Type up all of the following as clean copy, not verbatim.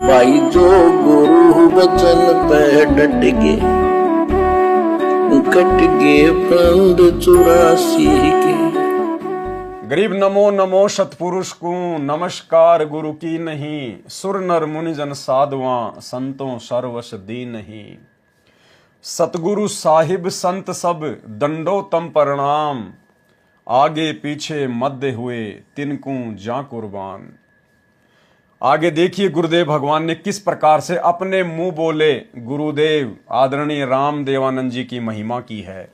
भाई जो गुरु वचन पे डट के कट गए प्राण 84 के। गरीब नमो नमो सतपुरुष को नमस्कार गुरु की नहीं, सुर नर मुनि जन साधुआ संतों सर्वस दी नहीं। सतगुरु साहिब संत सब दंडोतम प्रणाम, आगे पीछे मध्य हुए तिनको जा कुर्बान। आगे देखिए गुरुदेव भगवान ने किस प्रकार से अपने मुंह बोले गुरुदेव आदरणीय राम देवानंद जी की महिमा की है।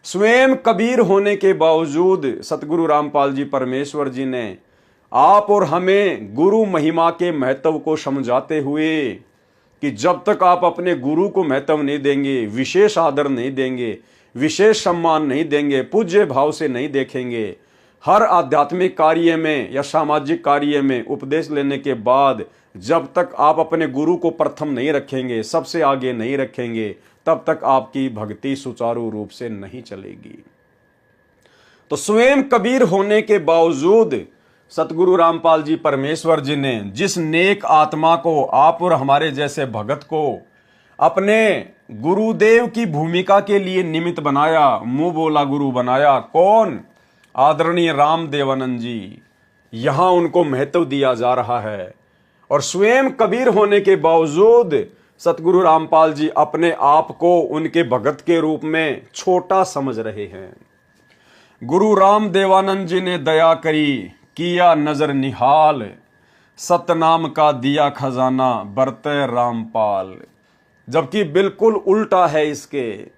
स्वयं कबीर होने के बावजूद सतगुरु रामपाल जी परमेश्वर जी ने आप और हमें गुरु महिमा के महत्व को समझाते हुए कि जब तक आप अपने गुरु को महत्व नहीं देंगे, विशेष आदर नहीं देंगे, विशेष सम्मान नहीं देंगे, पूज्य भाव से नहीं देखेंगे, हर आध्यात्मिक कार्य में या सामाजिक कार्य में उपदेश लेने के बाद जब तक आप अपने गुरु को प्रथम नहीं रखेंगे, सबसे आगे नहीं रखेंगे, तब तक आपकी भक्ति सुचारू रूप से नहीं चलेगी। तो स्वयं कबीर होने के बावजूद सतगुरु रामपाल जी परमेश्वर जी ने जिस नेक आत्मा को, आप और हमारे जैसे भगत को अपने गुरुदेव की भूमिका के लिए निमित्त बनाया, मुंह बोला गुरु बनाया, कौन? आदरणीय राम देवानंद जी। यहां उनको महत्व दिया जा रहा है और स्वयं कबीर होने के बावजूद सतगुरु रामपाल जी अपने आप को उनके भगत के रूप में छोटा समझ रहे हैं। गुरु राम देवानंद जी ने दया करी, किया नजर निहाल, सतनाम का दिया खजाना बरते रामपाल। जबकि बिल्कुल उल्टा है इसके।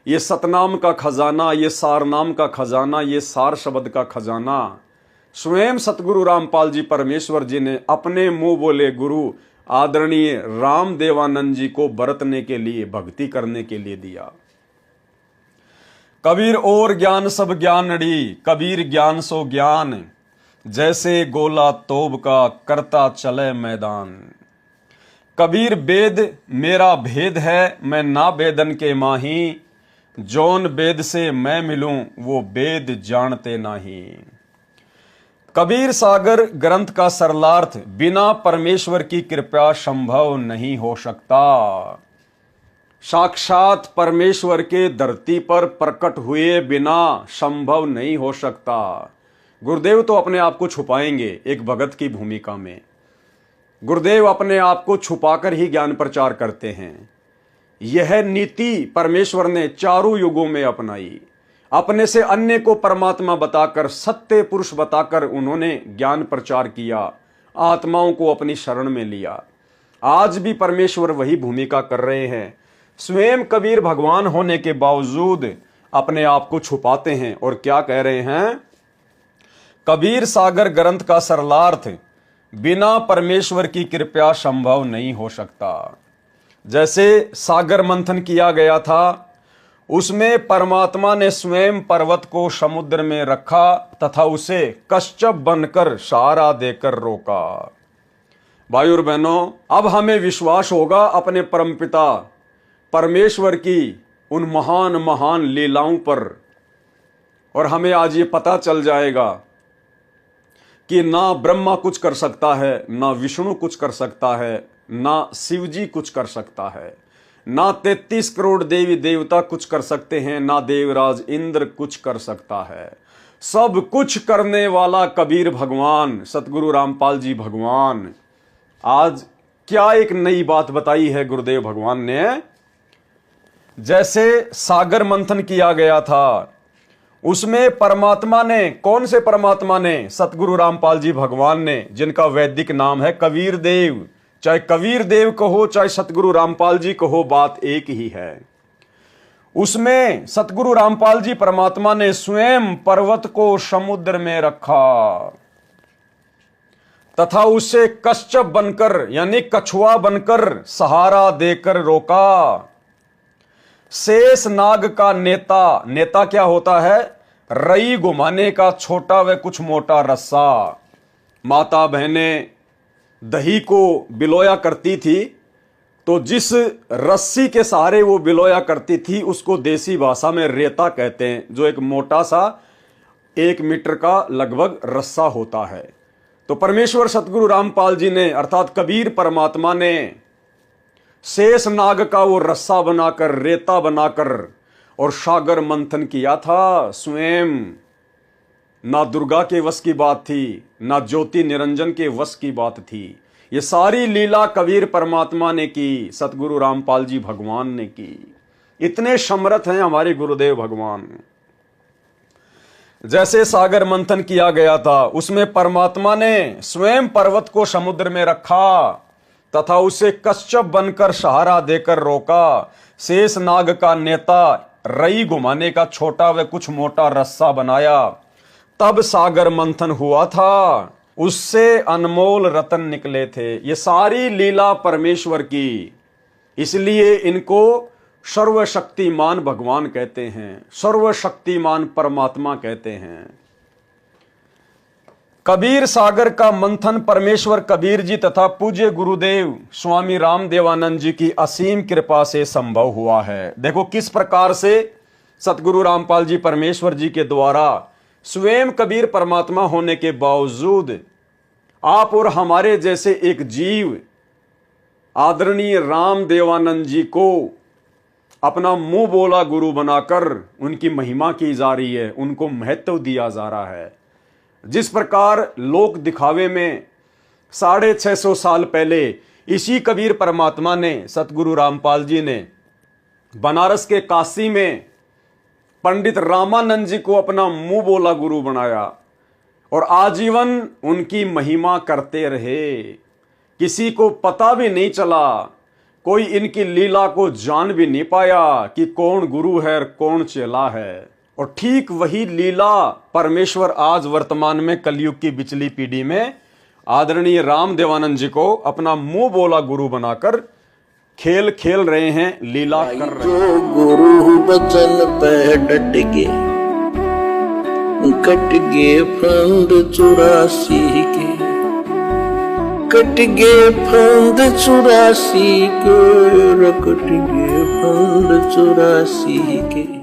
ये सतनाम का खजाना, ये सारनाम का खजाना, ये सार शब्द का खजाना स्वयं सतगुरु रामपाल जी परमेश्वर जी ने अपने मुंह बोले गुरु आदरणीय राम देवानंद जी को बरतने के लिए, भक्ति करने के लिए दिया। कबीर और ज्ञान सब ज्ञानड़ी, कबीर ज्ञान सो ज्ञान, जैसे गोला तोब का करता चले मैदान। कबीर वेद मेरा भेद है, मैं ना वेदन के माही, जौन वेद से मैं मिलूं वो वेद जानते नहीं। कबीर सागर ग्रंथ का सरलार्थ, बिना परमेश्वर की कृपा संभव नहीं हो सकता। साक्षात परमेश्वर के धरती पर प्रकट हुए बिना संभव नहीं हो सकता। गुरुदेव तो अपने आप को छुपाएंगे एक भगत की भूमिका में। गुरुदेव अपने आप को छुपाकर ही ज्ञान प्रचार करते हैं। यह नीति परमेश्वर ने चारों युगों में अपनाई। अपने से अन्य को परमात्मा बताकर, सत्य पुरुष बताकर उन्होंने ज्ञान प्रचार किया, आत्माओं को अपनी शरण में लिया। आज भी परमेश्वर वही भूमिका कर रहे हैं। स्वयं कबीर भगवान होने के बावजूद अपने आप को छुपाते हैं और क्या कह रहे हैं? कबीर सागर ग्रंथ का सरलार्थ, बिना परमेश्वर की कृपा संभव नहीं हो सकता। जैसे सागर मंथन किया गया था, उसमें परमात्मा ने स्वयं पर्वत को समुद्र में रखा तथा उसे कश्यप बनकर सहारा देकर रोका। भाइयों और बहनों, अब हमें विश्वास होगा अपने परमपिता परमेश्वर की उन महान महान लीलाओं पर, और हमें आज ये पता चल जाएगा कि ना ब्रह्मा कुछ कर सकता है, ना विष्णु कुछ कर सकता है, ना शिव जी कुछ कर सकता है, ना 33 करोड़ देवी देवता कुछ कर सकते हैं, ना देवराज इंद्र कुछ कर सकता है। सब कुछ करने वाला कबीर भगवान, सतगुरु रामपाल जी भगवान। आज क्या एक नई बात बताई है गुरुदेव भगवान ने। जैसे सागर मंथन किया गया था, उसमें परमात्मा ने, कौन से परमात्मा ने? सतगुरु रामपाल जी भगवान ने, जिनका वैदिक नाम है कबीर देव। चाहे कबीर देव कहो, चाहे सतगुरु रामपाल जी कहो, बात एक ही है। उसमें सतगुरु रामपाल जी परमात्मा ने स्वयं पर्वत को समुद्र में रखा तथा उसे कश्यप बनकर यानी कछुआ बनकर सहारा देकर रोका। शेष नाग का नेता, नेता क्या होता है? रई घुमाने का छोटा व कुछ मोटा रस्सा। माता बहनें दही को बिलोया करती थी, तो जिस रस्सी के सहारे वो बिलोया करती थी उसको देसी भाषा में रेता कहते हैं, जो एक मोटा सा 1 मीटर का लगभग रस्सा होता है। तो परमेश्वर सतगुरु रामपाल जी ने अर्थात कबीर परमात्मा ने शेष नाग का वो रस्सा बनाकर, रेता बनाकर और सागर मंथन किया था। स्वयं ना दुर्गा के वश की बात थी, ना ज्योति निरंजन के वश की बात थी। ये सारी लीला कबीर परमात्मा ने की, सतगुरु रामपाल जी भगवान ने की। इतने समर्थ हैं हमारे गुरुदेव भगवान। जैसे सागर मंथन किया गया था, उसमें परमात्मा ने स्वयं पर्वत को समुद्र में रखा तथा उसे कश्यप बनकर सहारा देकर रोका। शेष नाग का नेता रई घुमाने का छोटा व कुछ मोटा रस्सा बनाया, तब सागर मंथन हुआ था। उससे अनमोल रतन निकले थे। ये सारी लीला परमेश्वर की, इसलिए इनको सर्वशक्तिमान भगवान कहते हैं, सर्वशक्तिमान परमात्मा कहते हैं। कबीर सागर का मंथन परमेश्वर कबीर जी तथा पूज्य गुरुदेव स्वामी रामदेवानंद जी की असीम कृपा से संभव हुआ है। देखो किस प्रकार से सतगुरु रामपाल जी परमेश्वर जी के द्वारा स्वयं कबीर परमात्मा होने के बावजूद आप और हमारे जैसे एक जीव आदरणीय रामदेवानंद जी को अपना मुंह बोला गुरु बनाकर उनकी महिमा की जा रही है, उनको महत्व दिया जा रहा है। जिस प्रकार लोक दिखावे में 650 साल पहले इसी कबीर परमात्मा ने, सतगुरु रामपाल जी ने बनारस के काशी में पंडित रामानंद जी को अपना मुंह बोला गुरु बनाया और आजीवन उनकी महिमा करते रहे। किसी को पता भी नहीं चला, कोई इनकी लीला को जान भी नहीं पाया कि कौन गुरु है और कौन चेला है। और ठीक वही लीला परमेश्वर आज वर्तमान में कलयुग की बिचली पीढ़ी में आदरणीय रामदेवानंद जी को अपना मुंह बोला गुरु बनाकर खेल खेल रहे हैं, लीला कर रहे हैं। जो गुरु बचन पे डट के कट गे फंद 84 के, कट गे फंद 84 के, कट गे फंद 84 के।